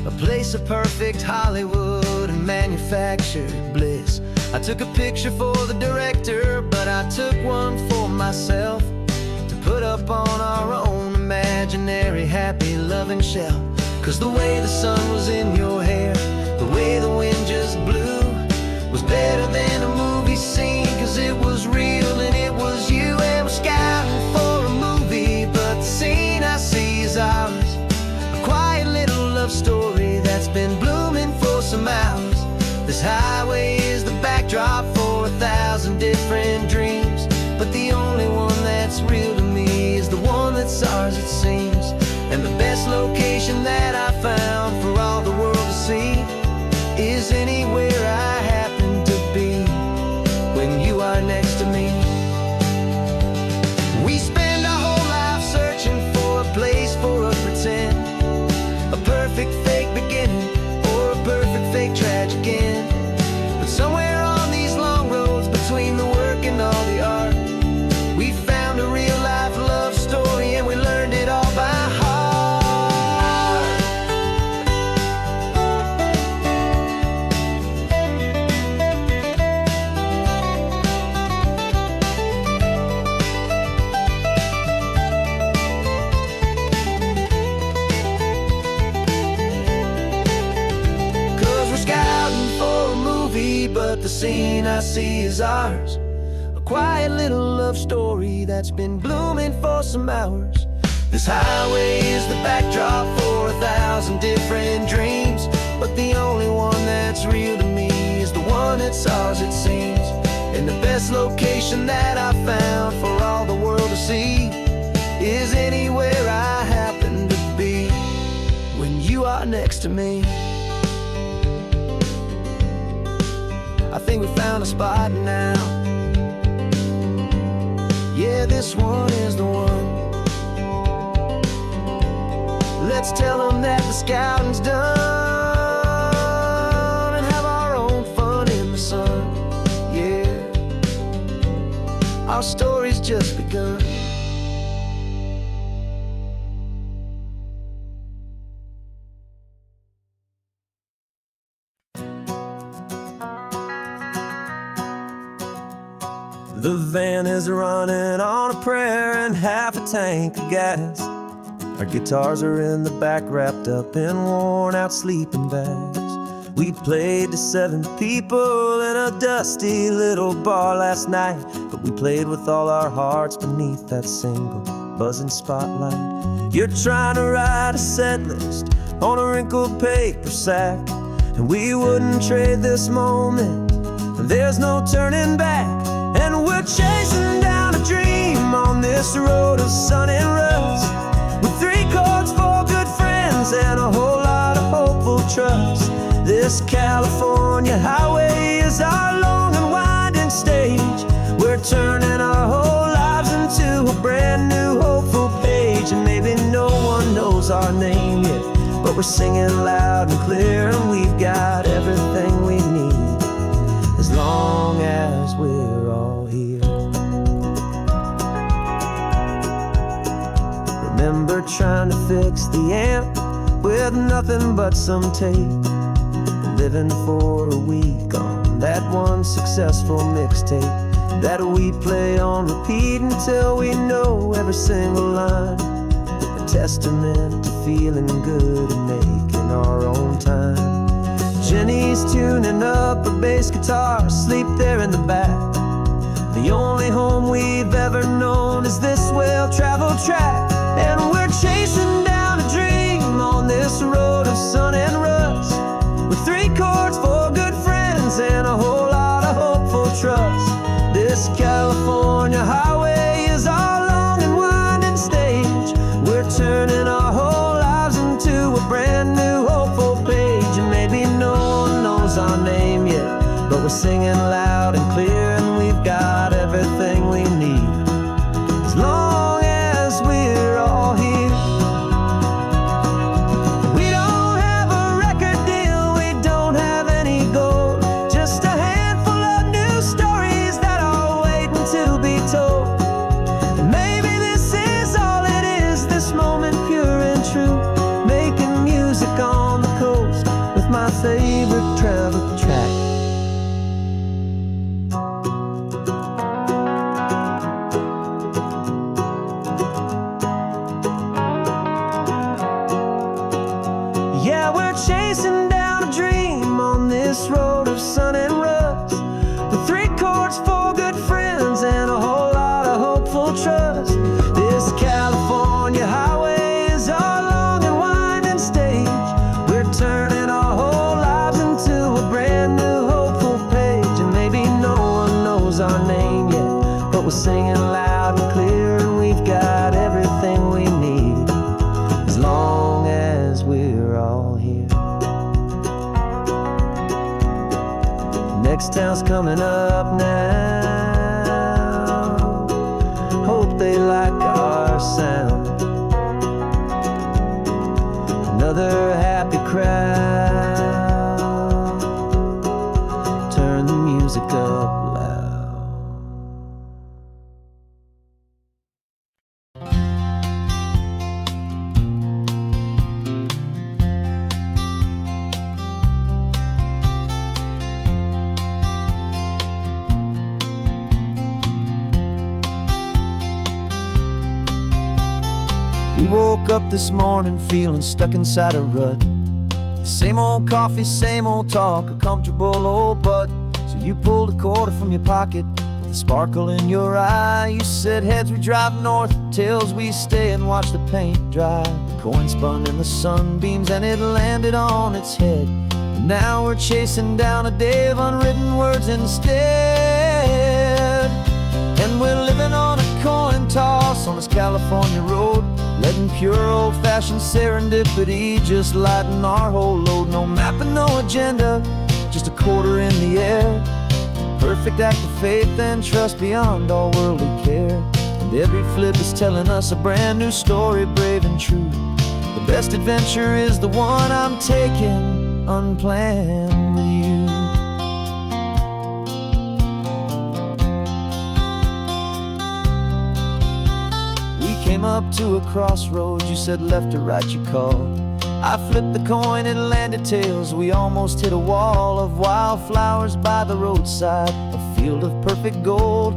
a place of perfect Hollywood and manufactured bliss. I took a picture for the director, but I took one for myself to put up on our own imaginary happy loving shell. 'Cause the way the sun was in your hair, the way the wind just blew, was better than a movie scene. 'Cause it was real and it was you, and we're scouting for a movie, but the scene I see is ours. A quiet little love story that's been blooming for some hours. This highway is the backdrop for 1,000 different dreams, but the only one that's real to me is the one that's ours, it seems. And the best location that I found for all the world to see is anywhere I happen to be when you are next to me. We spend our whole life searching for a place for a pretend, a perfect fake beginning or a perfect fake tragic end. But somewhere on these long roads between the work and all the art, we found a real life love story, and we learned it all by heart. 'Cause we're scouting for a movie, but the scene I see is ours. A quiet little love story that's been blooming for some hours. This highway is the backdrop for 1,000 different dreams, but the only one that's real to me is the one that's ours, it seems. And the best location that I found for all the world to see is anywhere I happen to be when you are next to me. I think we found a spot now. Yeah, this one is the one. Let's tell them that the scouting's done and have our own fun in the sun. Yeah, our story's just begun. The van is running on a prayer and half a tank of gas. Our guitars are in the back, wrapped up in worn-out sleeping bags. We played to 7 people in a dusty little bar last night, but we played with all our hearts beneath that single buzzing spotlight. You're trying to write a set list on a wrinkled paper sack, and we wouldn't trade this moment. There's no turning back, and we're chasing down a dream on this road of sun and rust, with 3 chords for good friends and a whole lot of hopeful trust. This California highway is our long and winding stage. We're turning our whole lives into a brand new hopeful page. And maybe no one knows our name yet, but we're singing loud and clear, and we've got everything we need as long as we're all here. Remember trying to fix the amp with nothing but some tape, living for a week on that one successful mixtape that we play on repeat until we know every single line. A testament to feeling good and making our own time. Jenny's tuning up her bass guitar, asleep there in the back. The only home we've ever known is this well-traveled track, and we're chasing down a dream on this road of sun and rust, with 3 chords for good friends and a whole lot of hopeful trust. This California highway is our long and winding stage. We're turning our whole lives into a brand new hopeful page. And maybe no one knows our name yet, but we're singing loud and clear, and we've got everything we need as long as we're all here. We don't have a record deal, we don't have any gold, just a handful of new stories knows our name yet, but we're singing loud and clear, and we've got everything we need as long as we're all here. Next town's coming up now. Hope they like our sound. Another happy crowd. Turn the music up loud. We woke up this morning feeling stuck inside a rut. Same old coffee, same old talk, a comfortable old butt. So you pulled a quarter from your pocket with a sparkle in your eye. You said heads we drive north, tails we stay and watch the paint dry. The coin spun in the sunbeams and it landed on its head. And now we're chasing down a day of unwritten words instead. And we're living on a coin toss on this California road, letting pure old-fashioned serendipity just lighten our whole load. No map and no agenda, just a quarter in the air. Perfect act of faith and trust beyond all worldly care. And every flip is telling us a brand new story, brave and true. The best adventure is the one I'm taking unplanned with you. Came up to a crossroads, you said left or right you called. I flipped the coin, it landed tails. We almost hit a wall of wildflowers by the roadside, a field of perfect gold,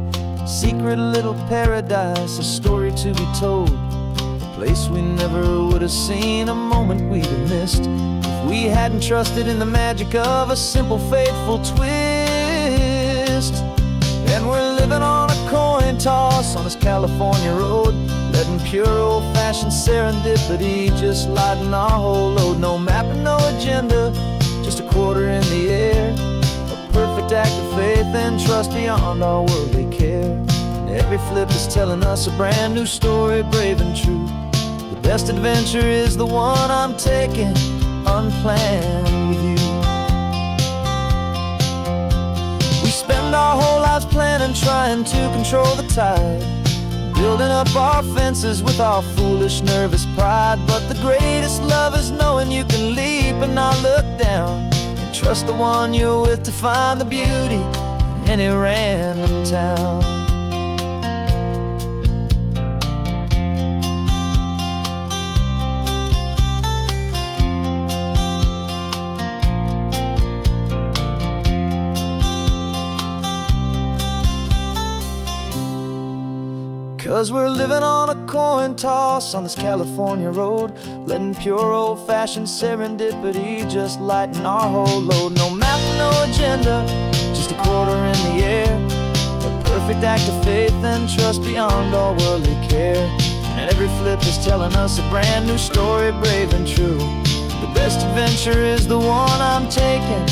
secret little paradise, a story to be told. A place we never would have seen, a moment we'd have missed if we hadn't trusted in the magic of a simple faithful twist. And we're living on a coin toss on this California road, letting pure old-fashioned serendipity just lighten our whole load. No map and no agenda, just a quarter in the air. A perfect act of faith and trust beyond all worldly care. And every flip is telling us a brand new story, brave and true. The best adventure is the one I'm taking unplanned with you. We spend our whole lives planning, trying to control the tide, building up our fences with our foolish, nervous pride. But the greatest love is knowing you can leap and not look down, and trust the one you're with to find the beauty in any random town. 'Cause we're living on a coin toss on this California road, letting pure old-fashioned serendipity just lighten our whole load. No map, no agenda, just a quarter in the air. A perfect act of faith and trust beyond all worldly care. And every flip is telling us a brand new story, brave and true. The best adventure is the one I'm taking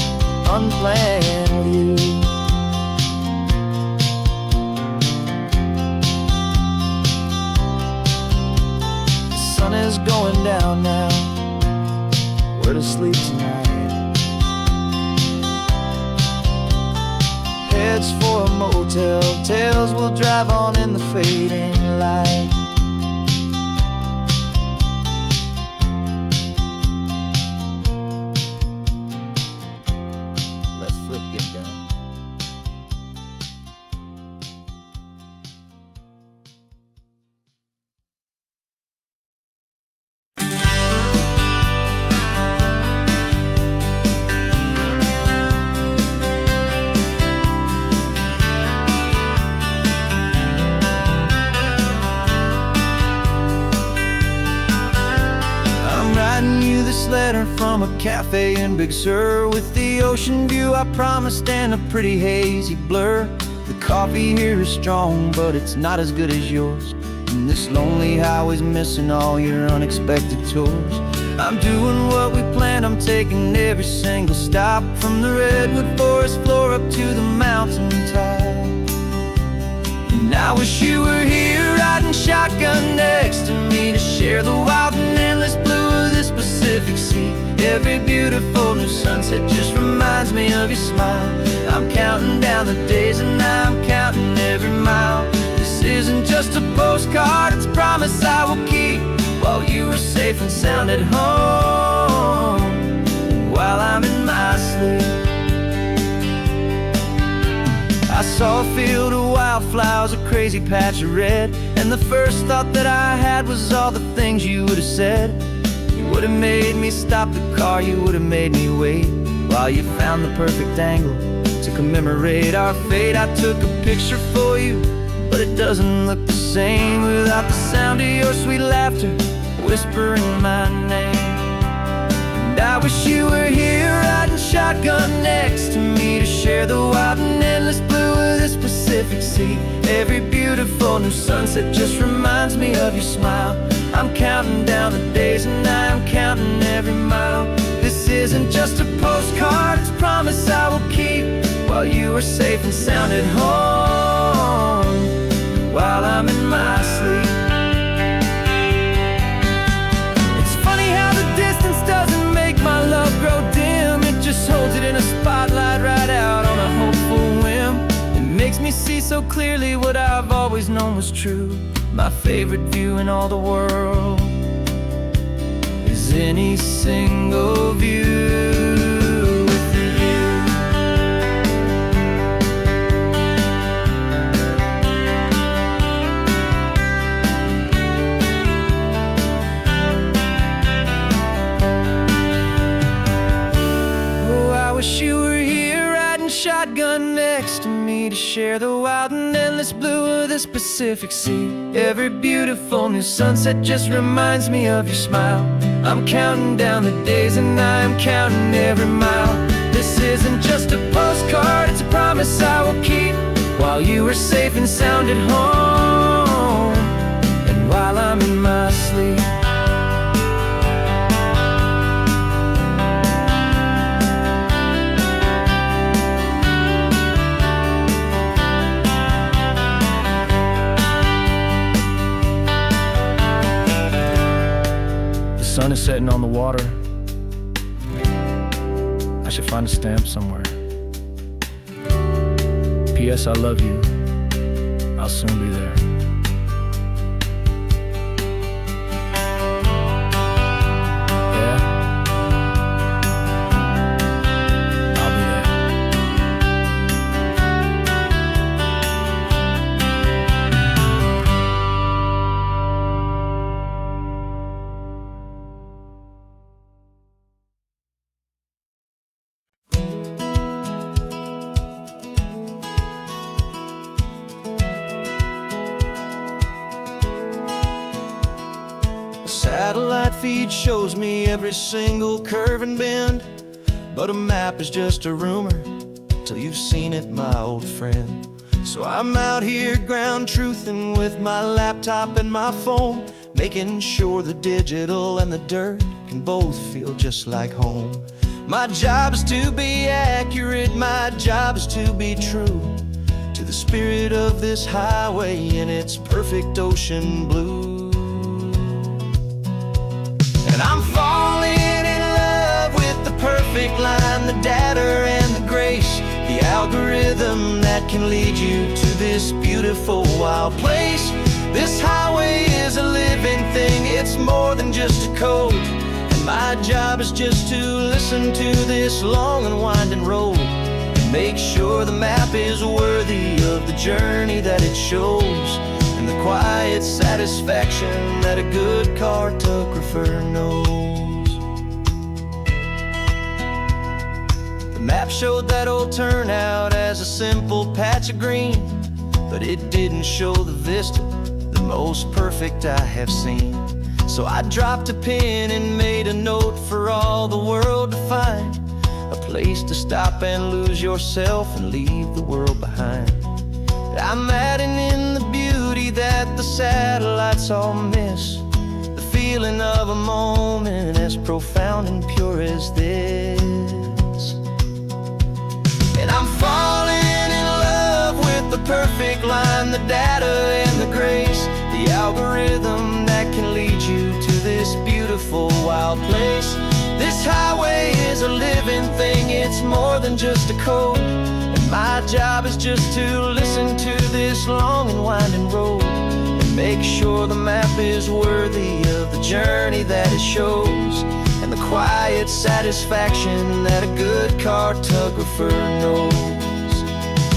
unplanned with you. The sun is going down now, we're to sleep tonight. Heads for a motel, tails will drive on in the fading light. Let's flip get done. This letter from a cafe in Big Sur, with the ocean view I promised and a pretty hazy blur. The coffee here is strong, but it's not as good as yours, and this lonely highway's missing all your unexpected tours. I'm doing what we planned, I'm taking every single stop, from the redwood forest floor up to the mountain top. wish you were here riding shotgun next to me to share the wild and endless blue of this Pacific Sea. Every beautiful new sunset just reminds me of your smile. I'm counting down the days and I'm counting every mile. This isn't just a postcard, it's a promise I will keep, while you are safe and sound at home, while I'm in my sleep. I saw a field of wildflowers, a crazy patch of red, and the first thought that I had was all the things you would have said. You would have made me stop the car, you would have made me wait, while you found the perfect angle to commemorate our fate. I took a picture for you, but it doesn't look the same without the sound of your sweet laughter whispering my name. And I wish you were here riding shotgun next to me to share the wild and endless blue of this Pacific Sea. Every beautiful new sunset just reminds me of your smile. I'm counting down the days and I'm counting every mile. This isn't just a postcard, it's a promise I will keep, while you are safe and sound at home, while I'm in my sleep. It's funny how the distance doesn't make my love grow dim. It just holds it in a spotlight right out on a hopeful whim. It makes me see so clearly what I've always known was true. My favorite view in all the world is any single view. I wish you were here riding shotgun next to me to share the wild and endless blue of this Pacific Sea. Every beautiful new sunset just reminds me of your smile. I'm counting down the days and I'm counting every mile. This isn't just a postcard, it's a promise I will keep, while you are safe and sound at home, and while I'm in my sleep. The sun is setting on the water. I should find a stamp somewhere. P.S. I love you. I'll soon be there. Yeah? I'll be there. Satellite feed shows me every single curve and bend, but a map is just a rumor till you've seen it, my old friend. So I'm out here ground truthing with my laptop and my phone, making sure the digital and the dirt can both feel just like home. My job is to be accurate, my job is to be true to the spirit of this highway in its perfect ocean blue. And I'm falling in love with the perfect line, the data and the grace, the algorithm that can lead you to this beautiful wild place. This highway is a living thing, it's more than just a code. And my job is just to listen to this long and winding road and make sure the map is worthy of the journey that it shows, and the quiet satisfaction that a good cartographer knows. The map showed that old turnout as a simple patch of green, but it didn't show the vista, the most perfect I have seen. So I dropped a pin and made a note for all the world to find, a place to stop and lose yourself and leave the world behind. I'm adding in the beauty that the satellites all miss, the feeling of a moment as profound and pure as this. And I'm falling in love with the the perfect line, the data and the grace, the algorithm that can lead you to this beautiful wild place. This highway is a living thing, it's more than just a code. And my job is just to listen to this long and winding road and make sure the map is worthy of the journey that it shows, and the quiet satisfaction that a good cartographer knows.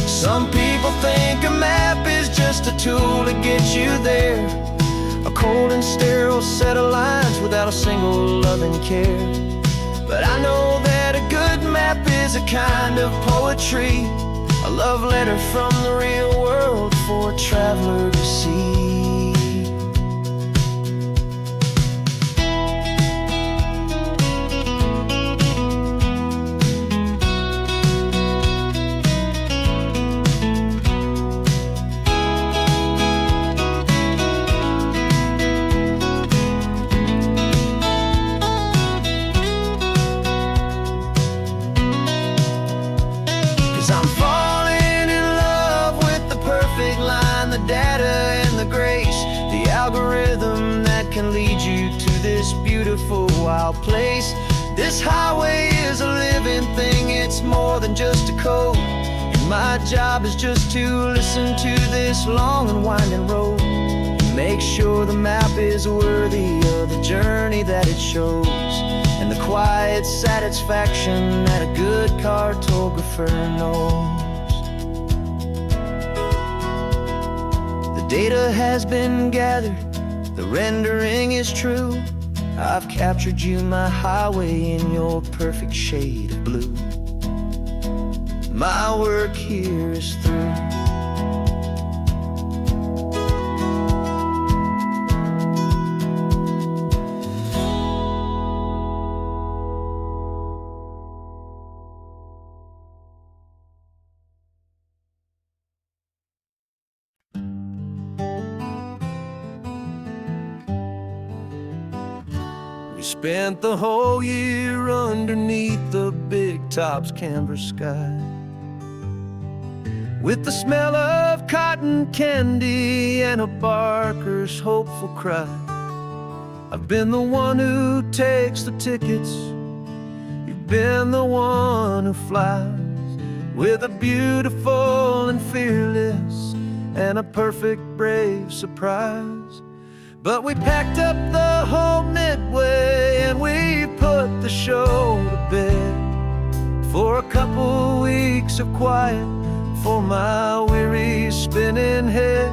Some people think a map is just a tool to get you there, a cold and sterile set of lines without a single loving care. But I know that a good map is a kind of poetry, a love letter from the real world for a traveler to see. I'm falling in love with the perfect line, the data and the grace, the algorithm that can lead you to this beautiful wild place. This highway is a living thing, it's more than just a code. And my job is just to listen to this long and winding road and make sure the map is worthy of the journey that it shows, and the quiet satisfaction that a good cartographer knows. The data has been gathered, the rendering is true. I've captured you, my highway, in your perfect shade of blue. My work here is through. We spent the whole year underneath the big top's canvas sky, with the smell of cotton candy and a barker's hopeful cry. I've been the one who takes the tickets, you've been the one who flies, with a beautiful and fearless and a perfect brave surprise. But we packed up the whole Midway and we put the show to bed for a couple weeks of quiet for my weary spinning head.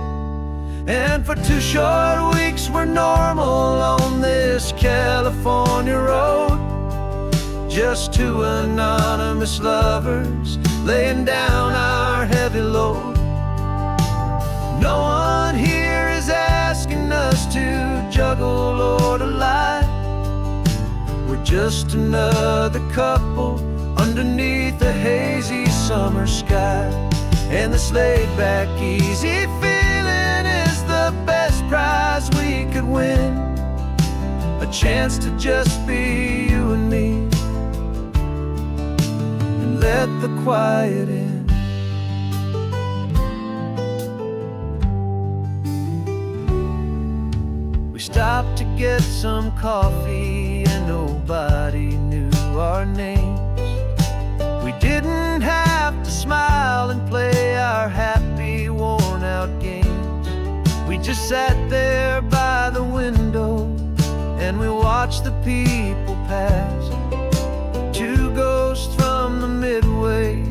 And for 2 short weeks we're normal on this California road, just 2 anonymous lovers laying down our heavy load. No one here is asking us to juggle or to lie. We're just another couple underneath a hazy summer sky. And this laid-back, easy feeling is the best prize we could win, a chance to just be you and me, and let the quiet in. We stopped to get some coffee and nobody knew our names. We didn't have to smile and play our happy, worn-out games. We just sat there by the window and we watched the people pass. 2 ghosts from the Midway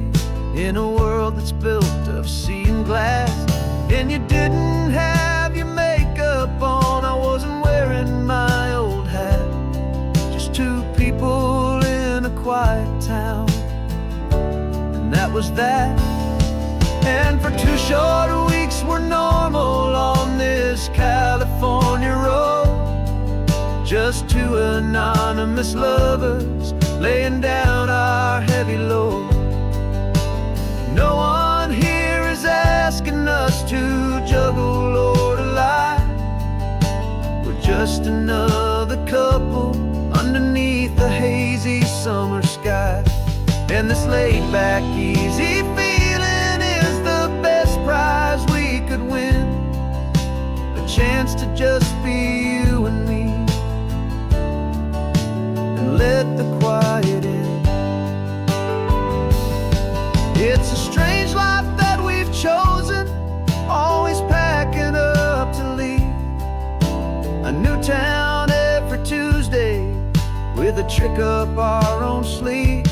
in a world that's built of sea and glass. And you didn't have your makeup on, I wasn't wearing my old hat. Just 2 people in a quiet town, and that was that. And for 2 short weeks we're normal on this California road, just 2 anonymous lovers laying down our heavy load. No one here is asking us to juggle or to lie. We're just another couple underneath the hazy summer sky. And this laid-back, easy feeling is the best prize trick up our own sleeve.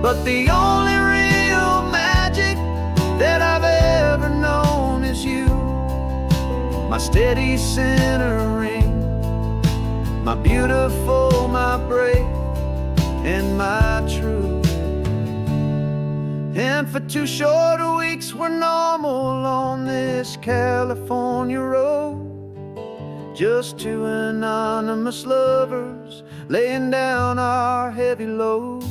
But the only real magic that I've ever known is you, my steady centering, my beautiful, my brave, and my true. And for 2 short weeks we're normal on this California road, just 2 anonymous lovers laying down our heavy load.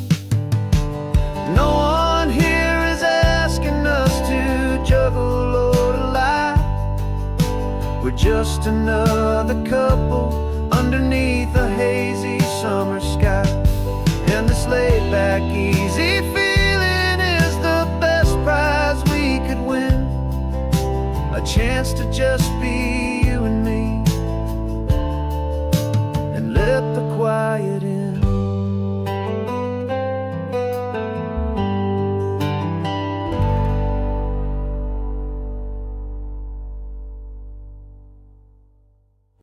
No one here is asking us to juggle or to lie. We're just another couple underneath a hazy summer sky. And this laid back, easy feeling is the best prize we could win, a chance to just be